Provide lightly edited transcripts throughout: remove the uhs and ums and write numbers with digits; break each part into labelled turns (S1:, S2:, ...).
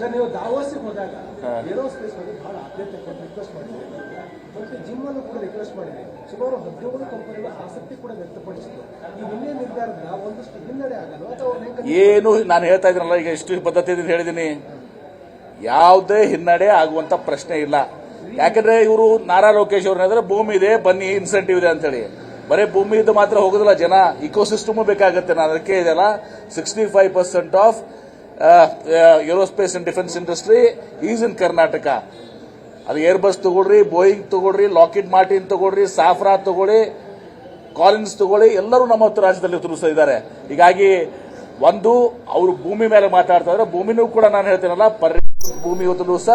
S1: Sir ನೀವು ದಾವೋಸಿಗೆ ಹೋದಾಗ aerospace ಬಗ್ಗೆ ಬಹಳ ಆದ್ಯತೆ ಕೊಟ್ಟು ರಿಕ್ವೆಸ್ಟ್ ಮಾಡಿದ್ದೀರಿ ಮತ್ತೆ ಜಿಮ್ ಅನ್ನು ಕೂಡ ರಿಕ್ವೆಸ್ಟ್ ಮಾಡಿದೆ. ಸುಮಾರು 17 ಕಂಪನಿಗಳು ಆಸಕ್ತಿ ಕೂಡ ವ್ಯಕ್ತಪಡಿಸಿದ್ರು. ಈ ನಿನ್ನೆ ನಿರ್ಧಾರದ ಒಂದಷ್ಟು ಹಿನ್ನಡೆ ಆಗಲು ಅಥವಾ
S2: ಏನು ನಾನು ಹೇಳ್ತಾ ಇದ್ದೀನಲ್ಲ, ಈಗ ಇಷ್ಟು ಪದ್ಧತಿ ಹೇಳಿದ್ದೀನಿ, ಯಾವುದೇ ಹಿನ್ನಡೆ ಆಗುವಂತ ಪ್ರಶ್ನೆ ಇಲ್ಲ. ಯಾಕಂದ್ರೆ ಇವರು ನಾರಾ ಲೋಕೇಶ್ ಅವ್ರು ಹೇಳಿದ್ರೆ ಭೂಮಿ ಇದೆ ಬನ್ನಿ ಇನ್ಸೆಂಟಿವ್ ಇದೆ ಅಂತ ಹೇಳಿ, ಬರೀ ಭೂಮಿ ಇದ್ದು ಮಾತ್ರ ಹೋಗೋದಿಲ್ಲ ಜನ, ಇಕೋಸಿಸ್ಟಮ್ ಬೇಕಾಗುತ್ತೆ. ನಾನು ಅದಕ್ಕೆ ಇದೆಲ್ಲ 65% of aerospace and defence industry is in Karnataka. ಅದು ಏರ್ಬಸ್ ತಗೊಳ್ರಿ, ಬೋಯಿಂಗ್ ತಗೊಳ್ರಿ, ಲಾಕಿಡ್ ಮಾರ್ಟಿನ್ ತಗೊಳ್ರಿ, ಸಾಫ್ರಾ ತಗೊಳ್ಳಿ, ಕಾಲಿನ್ಸ್ ತಗೊಳ್ಳಿ, ಎಲ್ಲರೂ ನಮ್ಮ ರಾಜ್ಯದಲ್ಲಿ ಇದ್ದಾರೆ. ಹೀಗಾಗಿ ಒಂದು ಅವರು ಭೂಮಿ ಮೇಲೆ ಮಾತಾಡ್ತಾ ಇದ್ರೆ, ಭೂಮಿನೂ ಕೂಡ ನಾನು ಹೇಳ್ತೀನಲ್ಲ, ಭೂಮಿ ಇವತ್ತು ದಿವಸ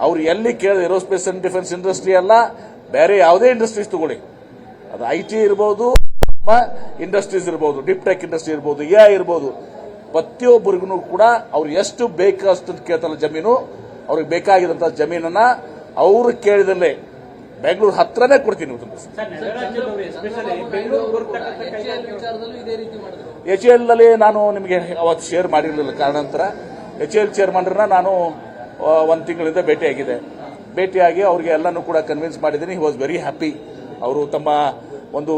S2: ಅವ್ರು ಎಲ್ಲಿ ಕೇಳಿದ ಏರೋಸ್ಪೇಸ್ ಅಂಡ್ ಡಿಫೆನ್ಸ್ ಇಂಡಸ್ಟ್ರಿ ಅಲ್ಲ, ಬೇರೆ ಯಾವುದೇ ಇಂಡಸ್ಟ್ರೀಸ್ ತಗೊಳ್ಳಿ, ಅದು IT ಇರ್ಬೋದು, ಇಂಡಸ್ಟ್ರೀಸ್ ಇರ್ಬೋದು, ಡಿಪ್ಟೆಕ್ ಇಂಡಸ್ಟ್ರಿ ಇರ್ಬೋದು, AI ಇರ್ಬೋದು, ಪ್ರತಿಯೊಬ್ಬರಿಗೂ ಕೂಡ ಅವ್ರು ಎಷ್ಟು ಬೇಕಷ್ಟು ಕೇಳ್ತಾರಲ್ಲ ಜಮೀನು, ಅವ್ರಿಗೆ ಬೇಕಾಗಿದ್ದಂತ ಜಮೀನನ್ನ ಅವರು ಕೇಳಿದಲ್ಲೇ ಬೆಂಗಳೂರು ಹತ್ರನೇ ಕೊಡ್ತೀನಿ. HAL ನಲ್ಲಿ ನಾನು ನಿಮಗೆ ಅವತ್ತು ಶೇರ್ ಮಾಡಿರಲಿಲ್ಲ ಕಾರಣಾಂತರ. HAL ಚೇರ್ಮನ್ರನ್ನ ನಾನು 1 ತಿಂಗಳಿಂದ ಭೇಟಿಯಾಗಿ ಅವ್ರಿಗೆ ಎಲ್ಲನೂ ಕೂಡ ಕನ್ವಿನ್ಸ್ ಮಾಡಿದ್ದೀನಿ. He was very happy. ಅವರು ತಮ್ಮ ಒಂದು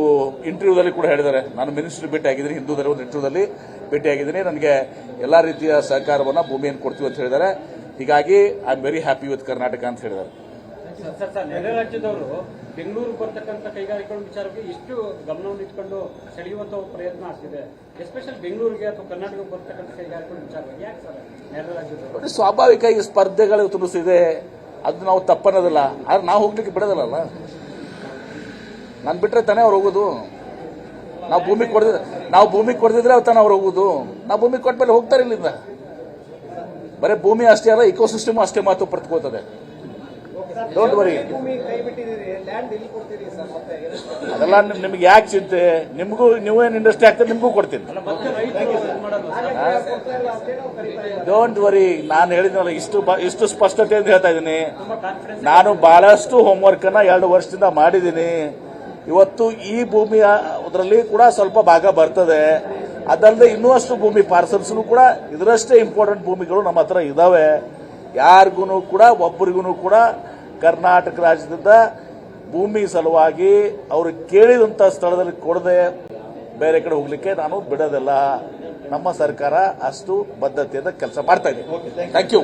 S2: ಇಂಟರ್ವ್ಯೂದಲ್ಲಿ ಕೂಡ ಹೇಳಿದ್ದಾರೆ, ನಾನು ಮಿನಿಸ್ಟರ್ ಭೇಟಿಯಾಗಿದ್ದೀನಿ, ಹಿಂದೂದಲ್ಲಿ ಒಂದು ಇಂಟರ್ವ್ಯೂದಲ್ಲಿ ಭೇಟಿಯಾಗಿದ್ದೀನಿ, ನನಗೆ ಎಲ್ಲಾ ರೀತಿಯ ಸಹಕಾರವನ್ನು ಭೂಮಿಯನ್ನು ಕೊಡ್ತೀವಿ ಅಂತ ಹೇಳಿದ್ದಾರೆ. ಹೀಗಾಗಿ I am very happy with Karnataka ಅಂತ ಹೇಳಿದ್ದಾರೆ.
S3: ನೆರೆ ರಾಜ್ಯದವರು ಬೆಂಗಳೂರು ಬರ್ತಕ್ಕಂಥ ಕೈಗಾರಿಕೆಗಳ ವಿಚಾರಕ್ಕೆ ಎಷ್ಟು ಗಮನವನ್ನು ಇಟ್ಕೊಂಡು ಸೆಳೆಯುವಂತ ಪ್ರಯತ್ನ ಆಗ್ತಿದೆ, ಎಸ್ಪೆಷಲ್ ಬೆಂಗಳೂರಿಗೆ ಅಥವಾ ಕರ್ನಾಟಕಕ್ಕೆ ಬರ್ತಕ್ಕಂಥ ಕೈಗಾರಿಕೆಗಳ ವಿಚಾರವಾಗಿ. ಯಾಕೆ ಸರ್ ನೆರೆ ರಾಜ್ಯದವರು?
S2: ಸ್ವಾಭಾವಿಕ ಈ ಸ್ಪರ್ಧೆಗಳು ತುಳಿಸಿದೆ, ಅದು ನಾವು ತಪ್ಪನ್ನೋದಿಲ್ಲ. ಆದ್ರೆ ನಾವು ಹೋಗ್ಲಿಕ್ಕೆ ಬಿಡೋದಿಲ್ಲ. ನಾನು ಬಿಟ್ರೆ ತಾನೇ ಅವ್ರು ಹೋಗೋದು. ನಾವು ಭೂಮಿ ಕೊಡ್ದಿದ್ರೆ ತಾನೇ ಅವ್ರು ಹೋಗುದು. ನಾವು ಭೂಮಿ ಕೊಟ್ಟ ಮೇಲೆ ಹೋಗ್ತಾರೆ ಇಲ್ಲಿಂದ. ಬರೀ ಭೂಮಿ ಅಷ್ಟೇ ಅಲ್ಲ, ಇಕೋಸಿಸ್ಟಮ್ ಅಷ್ಟೇ ಮಾತು ಪಡೆದುಕೋತದೆ. Don't worry. ಅದೆಲ್ಲ ನಿಮ್ಗೆ ಯಾಕೆ ಚಿಂತೆ? ನಿಮಗೂ ನೀವೇನು ಇಂಡಸ್ಟ್ರಿ ಆಗ್ತದೆ, ನಿಮಗೂ ಕೊಡ್ತೀನಿ. Don't worry. ನಾನು ಹೇಳಿದ್ನಲ್ಲ, ಇಷ್ಟು ಸ್ಪಷ್ಟತೆ ಅಂತ ಹೇಳ್ತಾ ಇದ್ದೀನಿ. ನಾನು ಬಹಳಷ್ಟು ಹೋಮ್ವರ್ಕ್ ಅನ್ನ 2 ವರ್ಷದಿಂದ ಮಾಡಿದ್ದೀನಿ. ಇವತ್ತು ಈ ಭೂಮಿಯ ಅದರಲ್ಲಿ ಕೂಡ ಸ್ವಲ್ಪ ಭಾಗ ಬರ್ತದೆ. ಅದಲ್ಲದೆ ಇನ್ನೂ ಅಷ್ಟು ಭೂಮಿ ಪಾರ್ಸಲ್ಸ್ ಕೂಡ ಇದರಷ್ಟೇ ಇಂಪಾರ್ಟೆಂಟ್ ಭೂಮಿಗಳು ನಮ್ಮ ಹತ್ರ ಇದಾವೆ. ಯಾರಿಗೂ ಕೂಡ ಒಬ್ಬರಿಗೂ ಕೂಡ ಕರ್ನಾಟಕ ರಾಜ್ಯದಿಂದ ಭೂಮಿ ಸಲುವಾಗಿ ಅವರು ಕೇಳಿದಂತ ಸ್ಥಳದಲ್ಲಿ ಕೊಡದೆ ಬೇರೆ ಕಡೆ ಹೋಗ್ಲಿಕ್ಕೆ ನಾನು ಬಿಡೋದಿಲ್ಲ. ನಮ್ಮ ಸರ್ಕಾರ ಅಷ್ಟು ಬದ್ಧತೆಯಿಂದ ಕೆಲಸ ಮಾಡ್ತಾ ಇದೆ. Thank you.